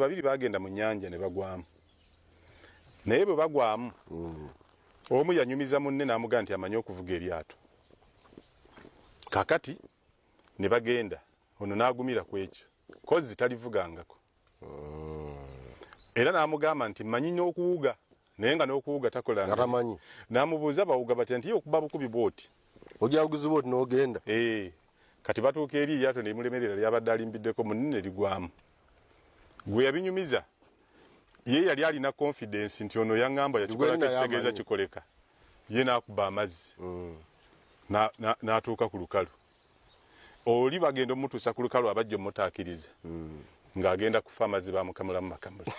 babiri bagenda mu nnyanja ne bagwamu. Naye bwe bagwamu omu yanyumiza munne n'amugaa nti amanyi okuvuga eryato. Kakati ne bagenda ono n'agumira ku ekyo kozi talivugangako. Era n'amugamba nti manyi n'okuwuga naye nga n'okuwuga takolanga. Atamanyi. N'amubuuza bawuga bati nti okuba bukubi bwoti. Ojja kuguza bwoti n'ogenda. Kati batuuka eri eryato ne limulemerera lyabadde alimbiddeko munne ne ligwamu. Gwe yabinyumiza ye yali alina confidence nti ono yaŋŋamba yakikola kitegeeza kikoleka. Ye n'akuba amazzi n'atuuka ku lukalu. Oli bagenda omutuusa ku lukalu abajja omutaakiriza ng'agenda kufa amazzi bamukamulamu makamula.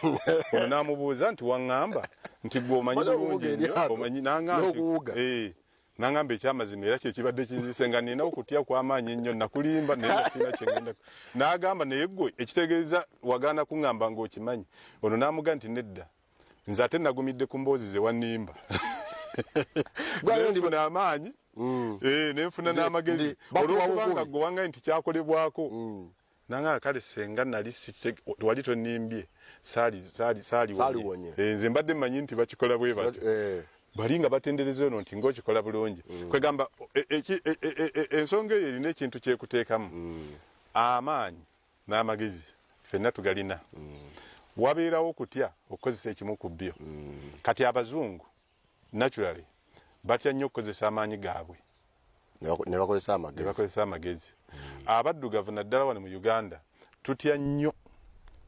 Ono n'amubuuza nti waŋŋamba nti gwe omanyi bulungi nnyo omanyi n'aŋŋamba ekyamazima era kyekibadde kinzise nga nina okutya kw'amaanyi ennyo nakulimba naye nga sina kyengenda. N'agamba naye ggwe ekitegeeza wagaana kuŋŋamba ng'okimanyi. Ono n'amugaa nti nedda nze ate nagumidde ku mboozi ze wannimba. Nfuna amaanyi nenfuna n'amagezi olw'okubanga gwe wangaye nti kyakolebwako. Nanga kale senga nali wali tonimbye saali wonye. Nze mbadde mmanyi nti bakikola bwe batyo. Bali nga batendereza ono nti ng'okikola bulungi. Kwegamba ensonga eyo erina ekintu kyekuteekamu. Amaanyi n'amagezi ffenna tugalina. Wabeerawo okutya okukozesa ekimu ku byo. Kati abazungu naturally batya nnyo okukozesa amaanyi gaabwe ne bakozesa amagezi. Abaddugavu naddala wano mu Uganda tutya nnyo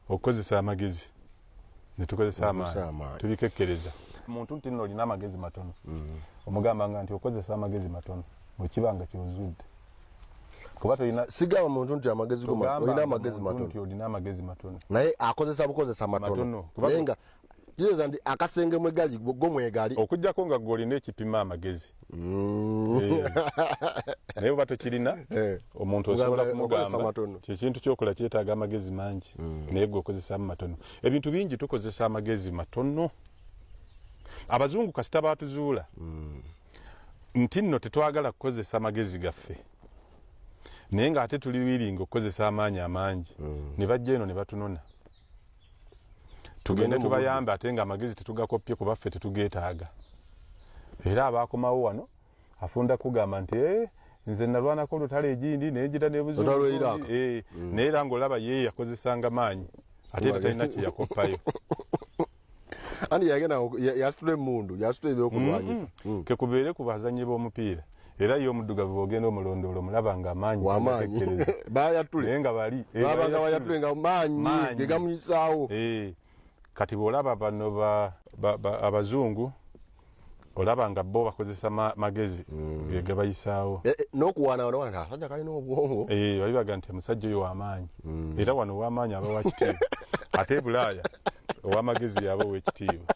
okukozesa amagezi ne tukozesa amaanyi tubikekkereza. Omuntu nti nno olina amagezi matono omugambanga nti okozesa amagezi matono okibanga kyozudde. Kuba tolina sigaba muntu nti amagezi go olina amagezi matono nti olina amagezi matono naye akozesa matono nenga Jeza ndi akasenge mwegali go mwegali okujjako nga golina ekipima amagezi. Naye bato kirina omuntu osobola kumugamba kintu kyokola kyetaaga amagezi mangi naye gwe okozesa matono. Ebintu bingi tukozesa amagezi matono. Abazungu kasita baatuzuula nti nno tetwagala kukozesa amagezi gaffe naye ng'ate tuli wiringa okukozesa amaanyi amangi ne bajja eno ne batunona. Tugende tubayambe ate nga amagezi tetugakoppye kuba ffe tetugeetaaga. Era abaakomawo wano afunda kugamba nti nze nalwanako olutalo egindi neegira n'ebuzungu naye era ng'olaba ye yakozesanga maanyi ate era talina kye yakoppayo. Ani yagenda yasitula emmundu yasitula ebyokulwanyisa kekubeere ku bazannyi b'omupiira era yo omuddugavu bw'ogenda omulondoolo omulaba nga amaanyi bayatule naye nga bali babanga bayatule nga maanyi ge gamuyisaawo. Kati bw'olaba bano abazungu olaba nga bo bakozesa magezi ge gabayisaawo. N'okuwaana wano wano asajja kalina obwongo. Bali baga nti omusajja oyo w'amaanyi era wano ow'amaanyi aba wa kitiibwa ate Bulaaya ow'amagezi yaba ow'ekitiibwa.